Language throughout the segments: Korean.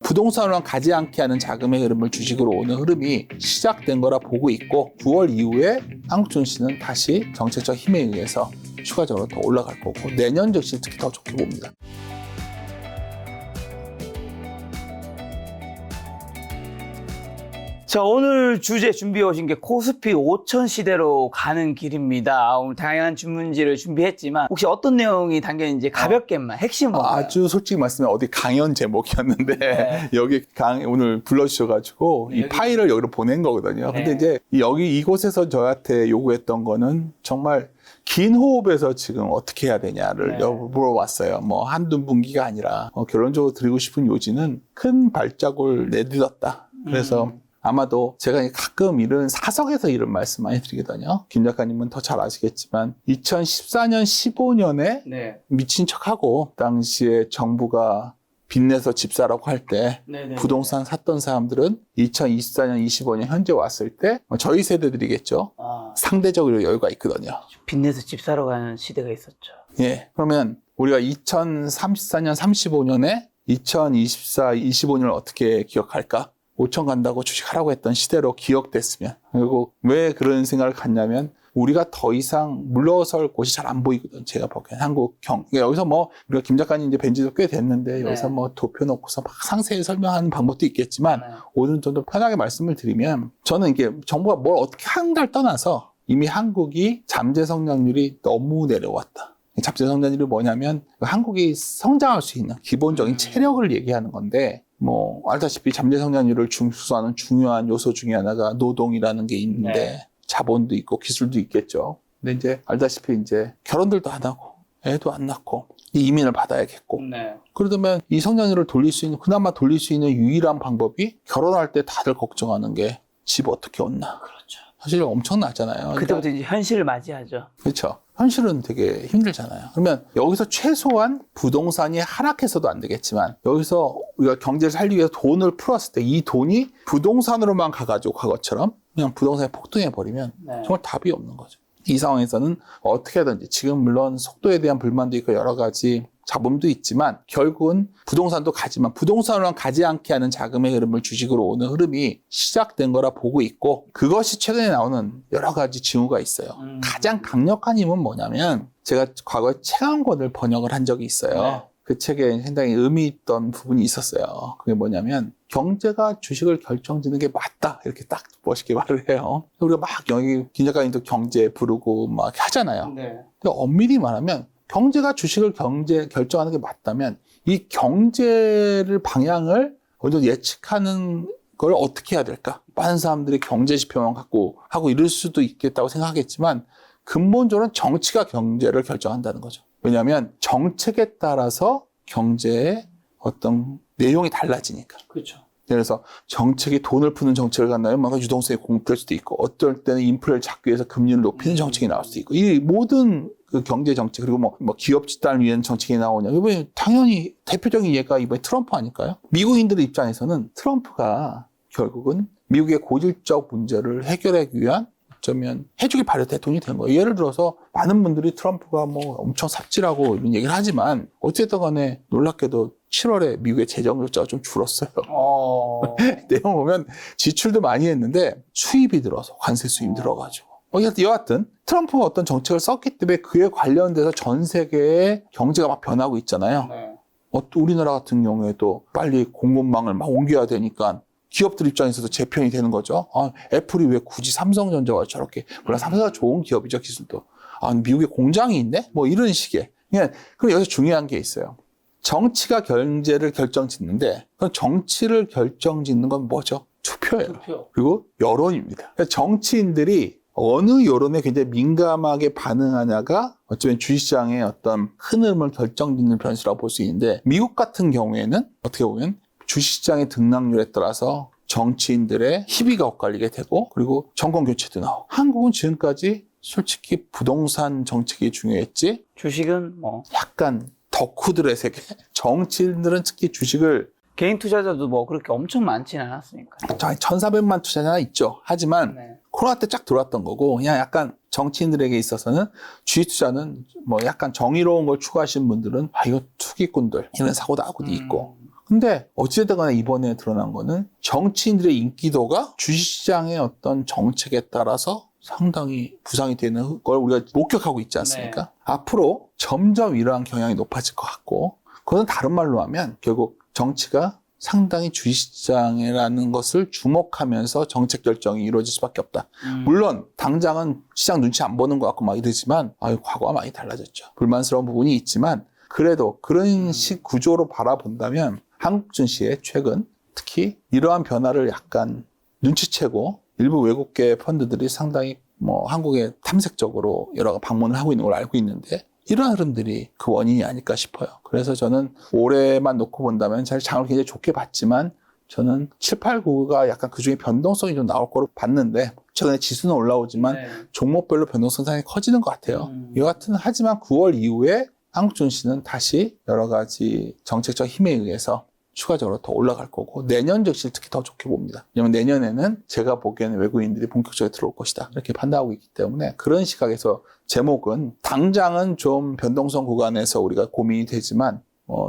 부동산으로만 가지 않게 하는 자금의 흐름을 주식으로 오는 흐름이 시작된 거라 보고 있고 9월 이후에 한국 증시는 다시 정책적 힘에 의해서 추가적으로 더 올라갈 거고 내년 증시 특히 더 좋게 봅니다. 자, 오늘 주제 준비해 오신 게 코스피 5천 시대로 가는 길입니다. 오늘 다양한 주문지를 준비했지만 혹시 어떤 내용이 담겨있는지 가볍게만 핵심 뭔가요? 아주 솔직히 말씀해 어디 강연 제목이었는데 네. 여기 오늘 불러주셔가지고 이 파일을 여기로 보낸 거거든요. 근데 이제 여기 이곳에서 저한테 요구했던 거는 정말 긴 호흡에서 지금 어떻게 해야 되냐를 물어봤어요. 뭐 한두 분기가 아니라 결론적으로 드리고 싶은 요지는 큰 발자국을 내딛었다. 그래서 아마도 제가 가끔 이런 사석에서 이런 말씀 많이 드리거든요. 김 작가님은 더 잘 아시겠지만 2014년, 15년에 미친 척하고 당시에 정부가 빚내서 집 사라고 할 때 부동산 샀던 사람들은 2024년, 25년 현재 왔을 때 저희 세대들이겠죠. 상대적으로 여유가 있거든요. 빚내서 집 사러 가는 시대가 있었죠. 예. 그러면 우리가 2034년, 35년에 2024, 25년을 어떻게 기억할까? 5천 간다고 주식하라고 했던 시대로 기억됐으면. 그리고 왜 그런 생각을 갖냐면 우리가 더 이상 물러설 곳이 잘 안 보이거든. 제가 보기엔 여기서 뭐 우리가 김 작가님 이제 뵌 지도 꽤 됐는데 여기서 뭐 도표 놓고서 막 상세히 설명하는 방법도 있겠지만 오늘 좀 더 편하게 말씀을 드리면 저는 이게 정부가 뭘 어떻게 한가를 떠나서 이미 한국이 잠재 성장률이 너무 내려왔다. 잠재 성장률이 뭐냐면 한국이 성장할 수 있는 기본적인 체력을 얘기하는 건데 뭐 알다시피 잠재 성장률을 중수하는 중요한 요소 중에 하나가 노동이라는 게 있는데 자본도 있고 기술도 있겠죠. 근데 이제 알다시피 이제 결혼들도 안 하고 애도 안 낳고 이민을 받아야겠고 그러면 이 성장률을 그나마 돌릴 수 있는 유일한 방법이 결혼할 때 다들 걱정하는 게 집 어떻게 얻나. 그렇죠. 사실 엄청나잖아요. 그때부터 이제 현실을 맞이하죠. 그렇죠. 현실은 되게 힘들잖아요. 그러면 여기서 최소한 부동산이 하락해서도 안 되겠지만 여기서 우리가 경제를 살리기 위해서 돈을 풀었을 때 이 돈이 부동산으로만 가가지고 과거처럼 그냥 부동산에 폭등해버리면 정말 답이 없는 거죠. 이 상황에서는 어떻게 하든지 지금 물론 속도에 대한 불만도 있고 여러 가지 잡음도 있지만 결국은 부동산도 가지만 부동산으로만 가지 않게 하는 자금의 흐름을 주식으로 오는 흐름이 시작된 거라 보고 있고 그것이 최근에 나오는 여러 가지 징후가 있어요. 가장 강력한 힘은 뭐냐면 제가 과거에 책 한 권을 번역을 한 적이 있어요. 그 책에 상당히 의미 있던 부분이 있었어요. 그게 뭐냐면 경제가 주식을 결정짓는 게 맞다 이렇게 딱 멋있게 말을 해요. 우리가 막 여기 김 작가님도 경제 부르고 막 하잖아요. 근데 엄밀히 말하면 경제가 주식을 결정하는 게 맞다면 이 경제를 방향을 먼저 예측하는 걸 어떻게 해야 될까? 많은 사람들이 경제 지표만 갖고 하고 이럴 수도 있겠다고 생각하겠지만 근본적으로는 정치가 경제를 결정한다는 거죠. 왜냐하면 정책에 따라서 경제의 어떤 내용이 달라지니까. 그렇죠. 그래서 정책이 돈을 푸는 정책을 간다면 뭔가 유동성이 공급될 수도 있고 어떨 때는 인플레를 잡기 위해서 금리를 높이는 정책이 나올 수도 있고 이 모든 그 경제 정책 그리고 뭐 기업 집단을 위한 정책이 나오냐 이번에 당연히 대표적인 예가 이번에 트럼프 아닐까요? 미국인들의 입장에서는 트럼프가 결국은 미국의 고질적 문제를 해결하기 위한 어쩌면 해주길 바랬던 대통령이 된 거예요. 예를 들어서 많은 분들이 트럼프가 뭐 엄청 삽질하고 이런 얘기를 하지만 어쨌든 간에 놀랍게도 7월에 미국의 재정 적자가 좀 줄었어요. 내용 보면 지출도 많이 했는데 수입이 들어서 관세 수입이 들어가지고 여하튼 트럼프가 어떤 정책을 썼기 때문에 그에 관련돼서 전 세계의 경제가 막 변하고 있잖아요. 우리나라 같은 경우에도 빨리 공급망을 막 옮겨야 되니까 기업들 입장에서도 재편이 되는 거죠. 애플이 왜 굳이 삼성전자와 저렇게 물론 삼성가 좋은 기업이죠 기술도. 미국에 공장이 있네? 뭐 이런 식의. 그럼 여기서 중요한 게 있어요. 정치가 경제를 결정짓는데 그 정치를 결정짓는 건 뭐죠? 투표예요. 그리고 여론입니다. 그러니까 정치인들이 어느 여론에 굉장히 민감하게 반응하냐가 어쩌면 주식시장의 어떤 흐름을 결정짓는 변수라고 볼 수 있는데 미국 같은 경우에는 어떻게 보면 주식시장의 등락률에 따라서 정치인들의 희비가 엇갈리게 되고 그리고 정권 교체도 나오고 한국은 지금까지 솔직히 부동산 정책이 중요했지 주식은 뭐 약간 덕후들의 세계 정치인들은 특히 주식을 개인 투자자도 뭐 그렇게 엄청 많지는 않았으니까 1,400만 투자자가 있죠. 하지만 코로나 때 쫙 들어왔던 거고 그냥 약간 정치인들에게 있어서는 주식 투자는 뭐 약간 정의로운 걸 추구하시는 분들은 이거 투기꾼들 이런 사고도 있고 근데 어찌됐든 간에 이번에 드러난 거는 정치인들의 인기도가 주식시장의 어떤 정책에 따라서 상당히 부상이 되는 걸 우리가 목격하고 있지 않습니까? 네. 앞으로 점점 이러한 경향이 높아질 것 같고, 그건 다른 말로 하면 결국 정치가 상당히 주식시장이라는 것을 주목하면서 정책 결정이 이루어질 수밖에 없다. 물론 당장은 시장 눈치 안 보는 것 같고 막 이러지만 과거와 많이 달라졌죠. 불만스러운 부분이 있지만 그래도 그런 식 구조로 바라본다면 한국 증시의 최근 특히 이러한 변화를 약간 눈치채고 일부 외국계 펀드들이 상당히 한국에 탐색적으로 여러 방문을 하고 있는 걸 알고 있는데 이러한 흐름들이 그 원인이 아닐까 싶어요. 그래서 저는 올해만 놓고 본다면 사실 장을 굉장히 좋게 봤지만 저는 7, 8, 9가 약간 그중에 변동성이 좀 나올 거로 봤는데 최근에 지수는 올라오지만 네. 종목별로 변동성이 상당히 커지는 것 같아요. 여하튼 하지만 9월 이후에 한국 증시는 다시 여러 가지 정책적 힘에 의해서 추가적으로 더 올라갈 거고 내년 증시를 특히 더 좋게 봅니다. 왜냐하면 내년에는 제가 보기에는 외국인들이 본격적으로 들어올 것이다 이렇게 판단하고 있기 때문에 그런 시각에서 제목은 당장은 좀 변동성 구간에서 우리가 고민이 되지만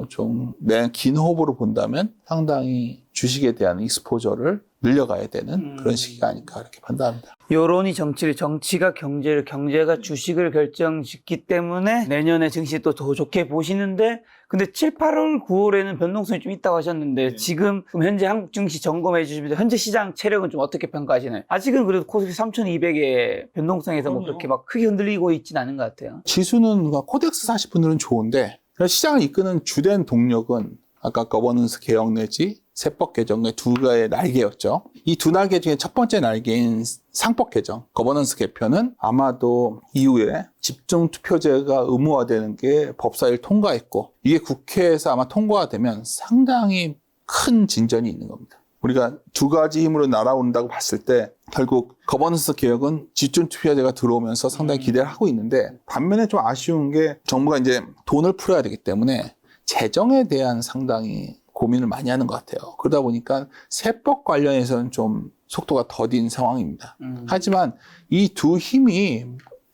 좀 긴 호흡으로 본다면 상당히 주식에 대한 익스포저를 늘려가야 되는 그런 시기가 아닐까 이렇게 판단합니다. 여론이 정치를, 정치가 경제를, 경제가 주식을 결정짓기 때문에 내년에 증시 또 더 좋게 보시는데 근데 7, 8월, 9월에는 변동성이 좀 있다고 하셨는데 지금 그럼 현재 한국 증시 점검해 주시면서 현재 시장 체력은 좀 어떻게 평가하시나요? 아직은 그래도 코스피 3,200의 변동성에서 뭐 그렇게 막 크게 흔들리고 있진 않은 것 같아요. 지수는 코덱스 40분들은 좋은데 시장을 이끄는 주된 동력은 아까 거버넌스 개혁 내지 세법 개정의 두 개의 날개였죠. 이 두 날개 중에 첫 번째 날개인 상법 개정, 거버넌스 개편은 아마도 이후에 집중투표제가 의무화되는 게 법사위를 통과했고 이게 국회에서 아마 통과가 되면 상당히 큰 진전이 있는 겁니다. 우리가 두 가지 힘으로 날아온다고 봤을 때 결국 거버넌스 개혁은 집중투표제가 들어오면서 상당히 기대를 하고 있는데 반면에 좀 아쉬운 게 정부가 이제 돈을 풀어야 되기 때문에 재정에 대한 상당히 고민을 많이 하는 것 같아요. 그러다 보니까 세법 관련해서는 좀 속도가 더딘 상황입니다. 하지만 이 두 힘이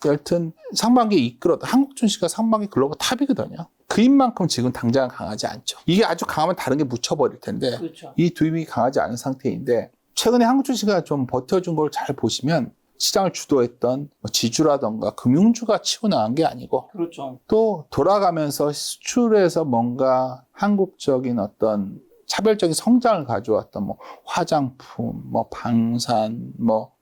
여튼 상반기에 이끌었다. 한국 증시가 상반기 글로벌 탑이거든요. 그 힘만큼 지금 당장 강하지 않죠. 이게 아주 강하면 다른 게 묻혀버릴 텐데 그렇죠. 이 두 힘이 강하지 않은 상태인데 최근에 한국 증시가 좀 버텨준 걸 잘 보시면 시장을 주도했던 지주라던가 금융주가 치고 나간 게 아니고 그렇죠. 또 돌아가면서 수출에서 뭔가 한국적인 어떤 차별적인 성장을 가져왔던 화장품, 방산,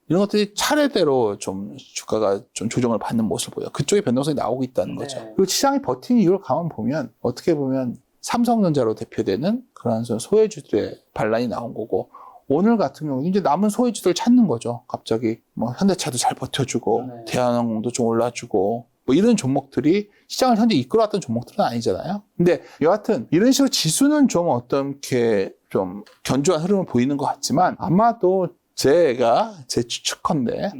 이런 것들이 차례대로 좀 주가가 좀 조정을 받는 모습을 보여요. 그쪽에 변동성이 나오고 있다는 거죠. 그리고 시장이 버티는 이유를 가만 보면 어떻게 보면 삼성전자로 대표되는 그런 소외주들의 반란이 나온 거고 오늘 같은 경우는 이제 남은 소외주들 찾는 거죠. 갑자기 현대차도 잘 버텨주고 대한항공도 좀 올라주고 이런 종목들이 시장을 현재 이끌어왔던 종목들은 아니잖아요. 근데 여하튼 이런 식으로 지수는 좀 어떻게 좀 견조한 흐름을 보이는 것 같지만 아마도 제 추측컨대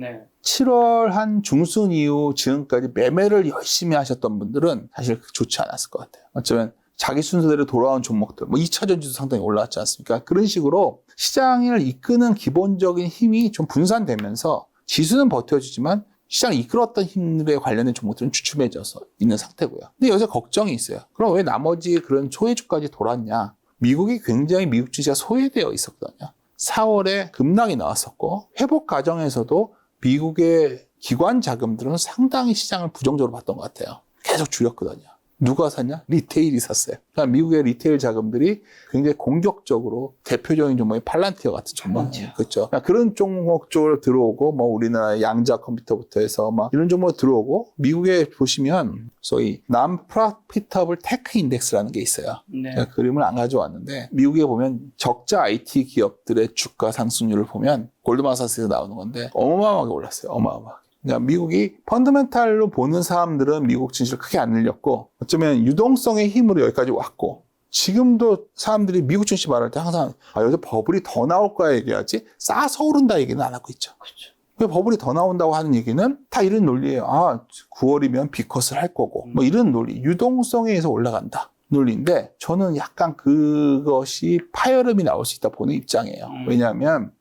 7월 한 중순 이후 지금까지 매매를 열심히 하셨던 분들은 사실 좋지 않았을 것 같아요. 어쩌면 자기 순서대로 돌아온 종목들, 2차전지도 상당히 올라왔지 않습니까? 그런 식으로 시장을 이끄는 기본적인 힘이 좀 분산되면서 지수는 버텨주지만 시장을 이끌었던 힘들에 관련된 종목들은 주춤해져서 있는 상태고요. 근데 여기서 걱정이 있어요. 그럼 왜 나머지 그런 소외주까지 돌았냐? 미국이 굉장히 미국 증시가 소외되어 있었거든요. 4월에 급락이 나왔었고 회복 과정에서도 미국의 기관 자금들은 상당히 시장을 부정적으로 봤던 것 같아요. 계속 줄였거든요. 누가 샀냐? 리테일이 샀어요. 그러니까 미국의 리테일 자금들이 굉장히 공격적으로 대표적인 종목이 팔란티어 같은 종목. 그렇죠. 그러니까 그런 종목 쪽으로 들어오고 우리나라의 양자 컴퓨터부터 해서 이런 종목 들어오고 미국에 보시면 소위 Non-Profitable Tech Index라는 게 있어요. 제가 그림을 안 가져왔는데 미국에 보면 적자 IT 기업들의 주가 상승률을 보면 골드만사스에서 나오는 건데 어마어마하게 올랐어요. 어마어마하게. 그러니까 미국이 펀더멘탈로 보는 사람들은 미국 증시를 크게 안 늘렸고 어쩌면 유동성의 힘으로 여기까지 왔고 지금도 사람들이 미국 증시 말할 때 항상 여기서 버블이 더 나올 거야 얘기하지 싸서 오른다 얘기는 안 하고 있죠. 그렇죠. 그 버블이 더 나온다고 하는 얘기는 다 이런 논리예요. 9월이면 B컷을 할 거고 이런 논리. 유동성에 의해서 올라간다. 논리인데 저는 약간 그것이 파열음이 나올 수 있다 보는 입장이에요. 왜냐하면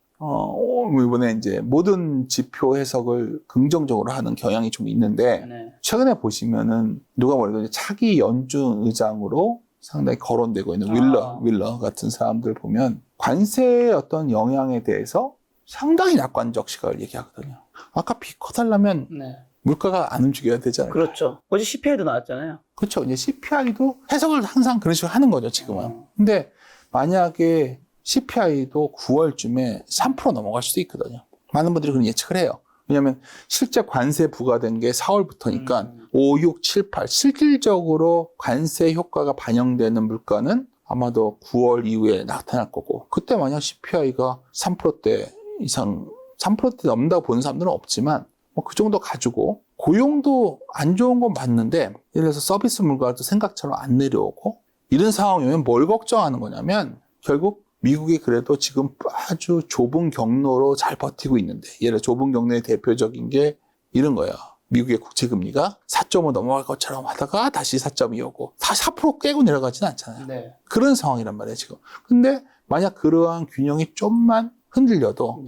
이번에 이제 모든 지표 해석을 긍정적으로 하는 경향이 좀 있는데 최근에 보시면은 누가 뭐래도 차기 연준 의장으로 상당히 거론되고 있는 아. 윌러 같은 사람들 보면 관세의 어떤 영향에 대해서 상당히 낙관적 시각을 얘기하거든요. 아까 빚 커달라면 네. 물가가 안 움직여야 되잖아요. 그렇죠. 어제 CPI도 나왔잖아요. 그렇죠. 이제 CPI도 해석을 항상 그런 식으로 하는 거죠, 지금은. 근데 만약에 CPI도 9월쯤에 3% 넘어갈 수도 있거든요. 많은 분들이 그런 예측을 해요. 왜냐하면 실제 관세 부과된 게 4월부터니까 5, 6, 7, 8 실질적으로 관세 효과가 반영되는 물가는 아마도 9월 이후에 나타날 거고, 그때 만약 CPI가 3%대 이상 3%대 넘는다고 보는 사람들은 없지만 뭐 그 정도 가지고 고용도 안 좋은 건 맞는데 예를 들어서 서비스 물가도 생각처럼 안 내려오고 이런 상황이면 뭘 걱정하는 거냐면 결국 미국이 그래도 지금 아주 좁은 경로로 잘 버티고 있는데 예를 들어 좁은 경로의 대표적인 게 이런 거예요. 미국의 국채금리가 4.5 넘어갈 것처럼 하다가 다시 4.2 오고 다시 4% 깨고 내려가지는 않잖아요. 네. 그런 상황이란 말이에요 지금. 근데 만약 그러한 균형이 좀만 흔들려도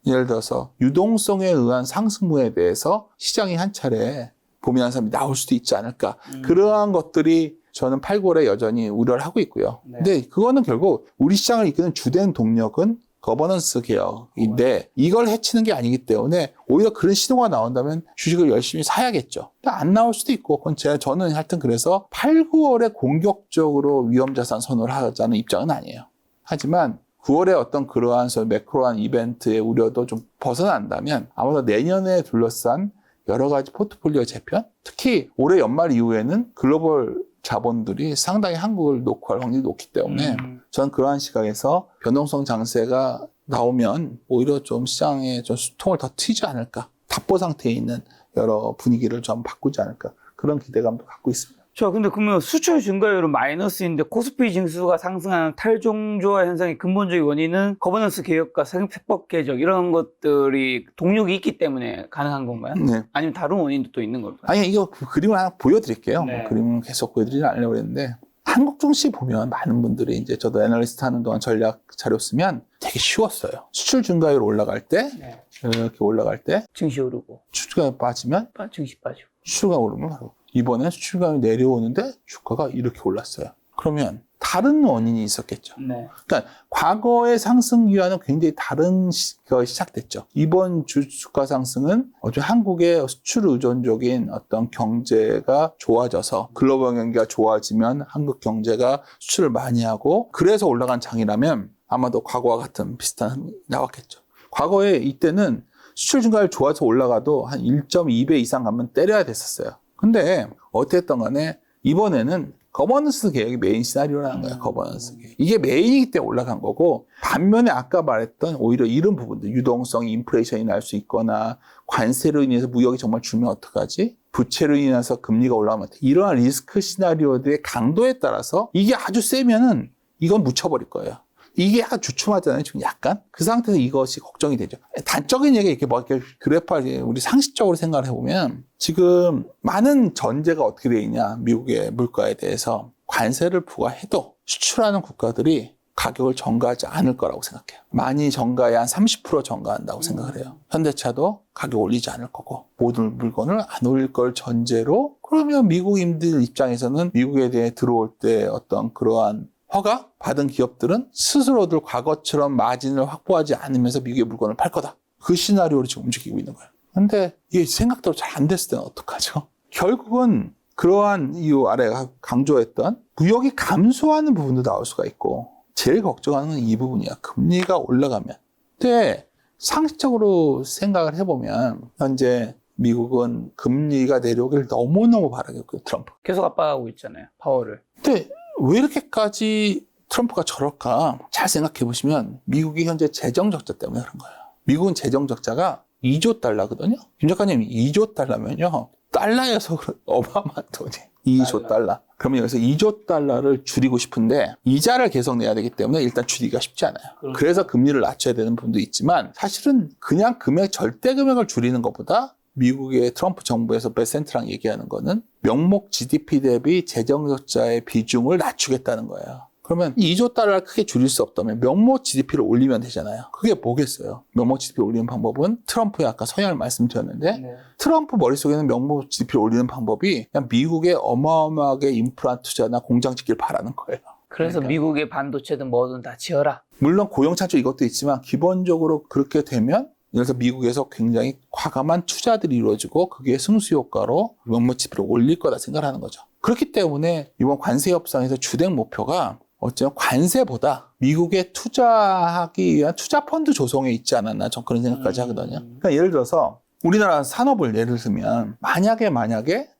예를 들어서 유동성에 의한 상승분에 대해서 시장이 한 차례 고민하는 사람이 나올 수도 있지 않을까. 그러한 것들이 저는 8, 9월에 여전히 우려를 하고 있고요. 네. 근데 그거는 결국 우리 시장을 이끄는 주된 동력은 거버넌스 개혁인데 이걸 해치는 게 아니기 때문에 오히려 그런 신호가 나온다면 주식을 열심히 사야겠죠. 근데 안 나올 수도 있고 그건 저는 하여튼 그래서 8, 9월에 공격적으로 위험자산 선호를 하자는 입장은 아니에요. 하지만 9월에 어떤 그러한 매크로한 이벤트의 우려도 좀 벗어난다면 아마도 내년에 둘러싼 여러 가지 포트폴리오 재편, 특히 올해 연말 이후에는 글로벌 자본들이 상당히 한국을 놓고 할 확률이 높기 때문에 저는 그러한 시각에서 변동성 장세가 나오면 오히려 좀 시장에 좀 수통을 더 트이지 않을까. 답보 상태에 있는 여러 분위기를 좀 바꾸지 않을까. 그런 기대감도 갖고 있습니다. 자, 근데 그러면 수출 증가율은 마이너스인데 코스피 지수가 상승하는 탈종조화 현상의 근본적인 원인은 거버넌스 개혁과 세법 개혁 이런 것들이 동력이 있기 때문에 가능한 건가요? 네. 아니면 다른 원인도 또 있는 걸까요? 아니, 이거 그림을 하나 보여드릴게요. 네. 그림을 계속 보여드리지 않으려고 했는데, 한국 증시 보면 많은 분들이 이제 저도 애널리스트 하는 동안 전략 자료 쓰면 되게 쉬웠어요. 수출 증가율 올라갈 때, 네. 이렇게 올라갈 때, 증시 오르고 수출가 빠지면, 증시 빠지고. 수출가 오르면 바로. 이번에 수출가율이 내려오는데 주가가 이렇게 올랐어요. 그러면 다른 원인이 있었겠죠. 네. 그러니까 과거의 상승 기와는 굉장히 다른 시기가 시작됐죠. 이번 주가 상승은 어제 한국의 수출 의존적인 어떤 경제가 좋아져서 글로벌 경기가 좋아지면 한국 경제가 수출을 많이 하고 그래서 올라간 장이라면 아마도 과거와 같은 비슷한 나왔겠죠. 과거에 이때는 수출 증가율 좋아서 올라가도 한 1.2배 이상 가면 때려야 됐었어요. 근데 어땠던 간에 이번에는 거버넌스 개혁이 메인 시나리오라는 거예요. 거버넌스 개혁. 이게 메인이기 때문에 올라간 거고 반면에 아까 말했던 오히려 이런 부분들 유동성, 인플레이션이 날 수 있거나 관세로 인해서 무역이 정말 줄면 어떡하지? 부채로 인해서 금리가 올라가면 어떡해? 이러한 리스크 시나리오들의 강도에 따라서 이게 아주 세면은 이건 묻혀버릴 거예요. 이게 약간 주춤하잖아요. 지금 약간 그 상태에서 이것이 걱정이 되죠. 단적인 얘기 이렇게 뭐 이렇게 그래프를 우리 상식적으로 생각을 해보면 지금 많은 전제가 어떻게 돼 있냐 미국의 물가에 대해서 관세를 부과해도 수출하는 국가들이 가격을 전가하지 않을 거라고 생각해요. 많이 전가해 한 30% 전가한다고 생각을 해요. 현대차도 가격 올리지 않을 거고 모든 물건을 안 올릴 걸 전제로 그러면 미국인들 입장에서는 미국에 대해 들어올 때 어떤 그러한 허가 받은 기업들은 스스로들 과거처럼 마진을 확보하지 않으면서 미국의 물건을 팔 거다. 그 시나리오로 지금 움직이고 있는 거예요. 근데 이게 생각대로 잘 안 됐을 때는 어떡하죠? 결국은 그러한 이유 아래 강조했던 무역이 감소하는 부분도 나올 수가 있고 제일 걱정하는 건 이 부분이야. 금리가 올라가면. 근데 상식적으로 생각을 해보면 현재 미국은 금리가 내려오길 너무너무 바라겠고요. 트럼프. 계속 압박하고 있잖아요. 파월을. 근데 왜 이렇게까지 트럼프가 저럴까? 잘 생각해 보시면 미국이 현재 재정 적자 때문에 그런 거예요. 미국은 재정 적자가 2조 달러거든요. 김 작가님 2조 달러면요. 달러에서 어마어마한 돈이 2조 달러. 그러면 여기서 2조 달러를 줄이고 싶은데 이자를 계속 내야 되기 때문에 일단 줄이기가 쉽지 않아요. 그래서 금리를 낮춰야 되는 부분도 있지만 사실은 그냥 절대 금액을 줄이는 것보다 미국의 트럼프 정부에서 베센트랑 얘기하는 거는 명목 GDP 대비 재정 적자의 비중을 낮추겠다는 거예요. 그러면 2조 달러를 크게 줄일 수 없다면 명목 GDP를 올리면 되잖아요. 그게 뭐겠어요? 명목 GDP를 올리는 방법은 트럼프의 아까 성향을 말씀드렸는데 트럼프 머릿속에는 명목 GDP를 올리는 방법이 그냥 미국의 어마어마하게 인프라 투자나 공장 짓기를 바라는 거예요. 그래서 그러니까. 미국의 반도체든 뭐든 다 지어라. 물론 고용 창출 이것도 있지만 기본적으로 그렇게 되면 예를 들어서 미국에서 굉장히 과감한 투자들이 이루어지고 그게 승수 효과로 명목 GDP를 올릴 거다 생각하는 거죠. 그렇기 때문에 이번 관세 협상에서 주된 목표가 어쩌면 관세보다 미국에 투자하기 위한 투자 펀드 조성에 있지 않았나 전 그런 생각까지 하거든요. 그러니까 예를 들어서 우리나라 산업을 예를 들면 만약에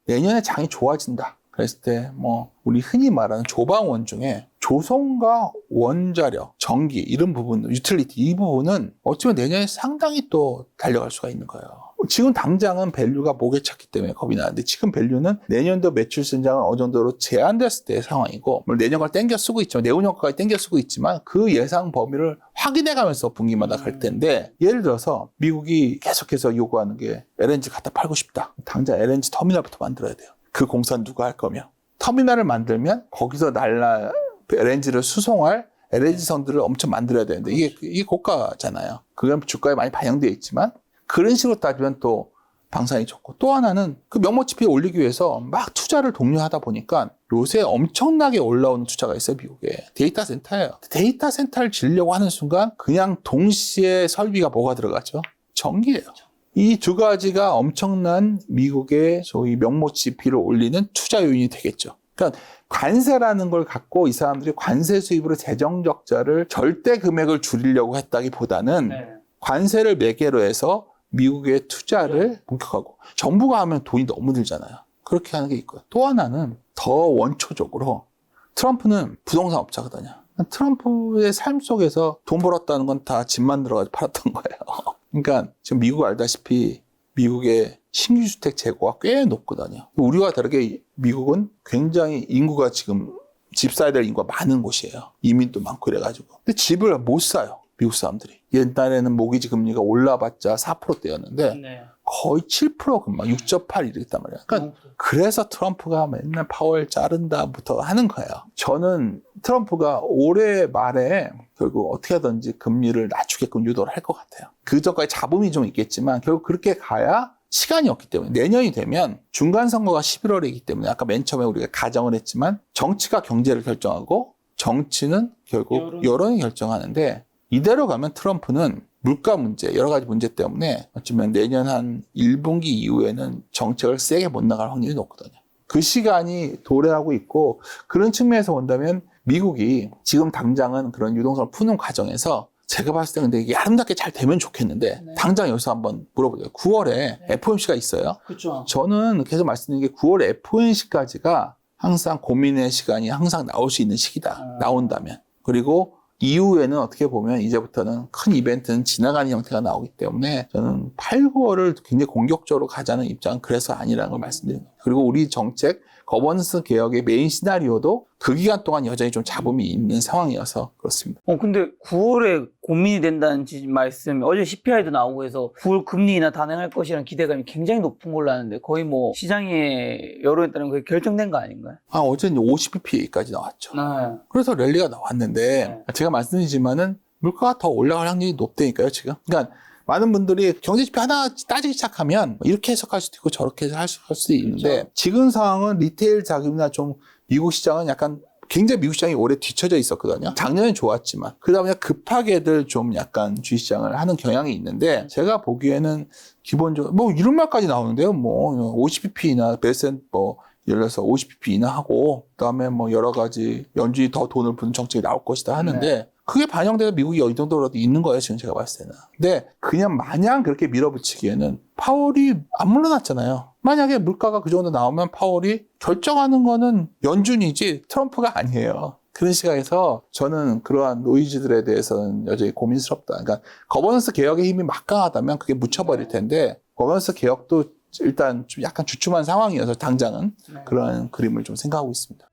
내년에 장이 좋아진다. 그랬을 때 뭐 우리 흔히 말하는 조방원 중에 조선과 원자력, 전기 이런 부분, 유틸리티 이 부분은 어쩌면 내년에 상당히 또 달려갈 수가 있는 거예요. 지금 당장은 밸류가 목에 찼기 때문에 겁이 나는데 지금 밸류는 내년도 매출 성장은 어느 정도로 제한됐을 때의 상황이고 물론 내년까지 땡겨 쓰고 있지만 내후년까지 땡겨 쓰고 있지만 그 예상 범위를 확인해가면서 분기마다 갈 텐데 예를 들어서 미국이 계속해서 요구하는 게 LNG 갖다 팔고 싶다. 당장 LNG 터미널부터 만들어야 돼요. 그 공사는 누가 할 거며 터미널을 만들면 거기서 LNG를 수송할 LNG선들을 엄청 만들어야 되는데 이게 고가잖아요. 그건 주가에 많이 반영되어 있지만 그런 식으로 따지면 또 방산이 좋고 또 하나는 그 명목 GDP 올리기 위해서 막 투자를 독려하다 보니까 요새 엄청나게 올라오는 투자가 있어요. 미국에. 데이터 센터예요. 데이터 센터를 지으려고 하는 순간 그냥 동시에 설비가 뭐가 들어가죠? 전기예요. 이 두 가지가 엄청난 미국의 소위 명목 GDP를 올리는 투자 요인이 되겠죠. 그러니까 관세라는 걸 갖고 이 사람들이 관세 수입으로 재정 적자를 절대 금액을 줄이려고 했다기보다는 관세를 매개로 해서 미국의 투자를 본격하고 정부가 하면 돈이 너무 들잖아요. 그렇게 하는 게 있고요. 또 하나는 더 원초적으로 트럼프는 부동산 업자거든요. 트럼프의 삶 속에서 돈 벌었다는 건 다 집 만들어가지고 팔았던 거예요. 그러니까 지금 미국 알다시피 미국의 신규 주택 재고가 꽤 높거든요. 우리와 다르게 미국은 굉장히 인구가 지금 집 사야 될 인구가 많은 곳이에요. 이민도 많고 이래가지고. 근데 집을 못 사요. 미국 사람들이. 옛날에는 모기지 금리가 올라봤자 4%대였는데 거의 7% 금방 6.8 이랬단 말이에요. 그러니까 그래서 트럼프가 맨날 파월 자른다부터 하는 거예요. 저는 트럼프가 올해 말에 결국 어떻게 하든지 금리를 낮추게끔 유도를 할 것 같아요. 그 전까지 잡음이 좀 있겠지만 결국 그렇게 가야 시간이 없기 때문에 내년이 되면 중간선거가 11월이기 때문에 아까 맨 처음에 우리가 가정을 했지만 정치가 경제를 결정하고 정치는 결국 여론이 결정하는데 이대로 가면 트럼프는 물가 문제, 여러 가지 문제 때문에 어쩌면 내년 한 1분기 이후에는 정책을 세게 못 나갈 확률이 높거든요. 그 시간이 도래하고 있고 그런 측면에서 본다면 미국이 지금 당장은 그런 유동성을 푸는 과정에서 제가 봤을 때 근데 이게 아름답게 잘 되면 좋겠는데 당장 여기서 한번 물어보세요. 9월에 FOMC가 있어요. 그렇죠. 저는 계속 말씀드린 게 9월 FOMC까지가 항상 고민의 시간이 항상 나올 수 있는 시기다. 나온다면. 그리고 이후에는 어떻게 보면 이제부터는 큰 이벤트는 지나가는 형태가 나오기 때문에 저는 8, 9월을 굉장히 공격적으로 가자는 입장은 그래서 아니라는 걸 말씀드립니다. 그리고 우리 정책, 거버넌스 개혁의 메인 시나리오도 그 기간 동안 여전히 좀 잡음이 있는 상황이어서 그렇습니다. 근데 9월에 고민이 된다는 말씀, 어제 CPI도 나오고 해서 9월 금리 인하 단행할 것이라는 기대감이 굉장히 높은 걸로 아는데 거의 뭐 시장의 여론에 따르면 그게 결정된 거 아닌가요? 어제는 50bp까지 나왔죠. 그래서 랠리가 나왔는데 제가 말씀드리지만은 물가가 더 올라갈 확률이 높다니까요, 지금. 그러니까 많은 분들이 경제지표 하나 따지기 시작하면 이렇게 해석할 수도 있고 저렇게 할 수도 있는데 그렇죠. 지금 상황은 리테일 자금이나 좀 미국 시장은 약간 굉장히 미국 시장이 오래 뒤처져 있었거든요. 작년엔 좋았지만 그러다 보니까 급하게들 좀 약간 주식시장을 하는 경향이 있는데 제가 보기에는 기본적으로 뭐 이런 말까지 나오는데요. 뭐 50bp나 베센 뭐 예를 들어서 50bp 인하하고 그다음에 뭐 여러 가지 연준이 더 돈을 푸는 정책이 나올 것이다 하는데 그게 반영돼서 미국이 이 정도라도 있는 거예요, 지금 제가 봤을 때는. 근데 그냥 마냥 그렇게 밀어붙이기에는 파월이 안 물러났잖아요. 만약에 물가가 그 정도 나오면 파월이 결정하는 거는 연준이지 트럼프가 아니에요. 그런 시각에서 저는 그러한 노이즈들에 대해서는 여전히 고민스럽다. 그러니까 거버넌스 개혁의 힘이 막강하다면 그게 묻혀버릴 텐데 거버넌스 개혁도 일단 좀 약간 주춤한 상황이어서 당장은 그런 그림을 좀 생각하고 있습니다.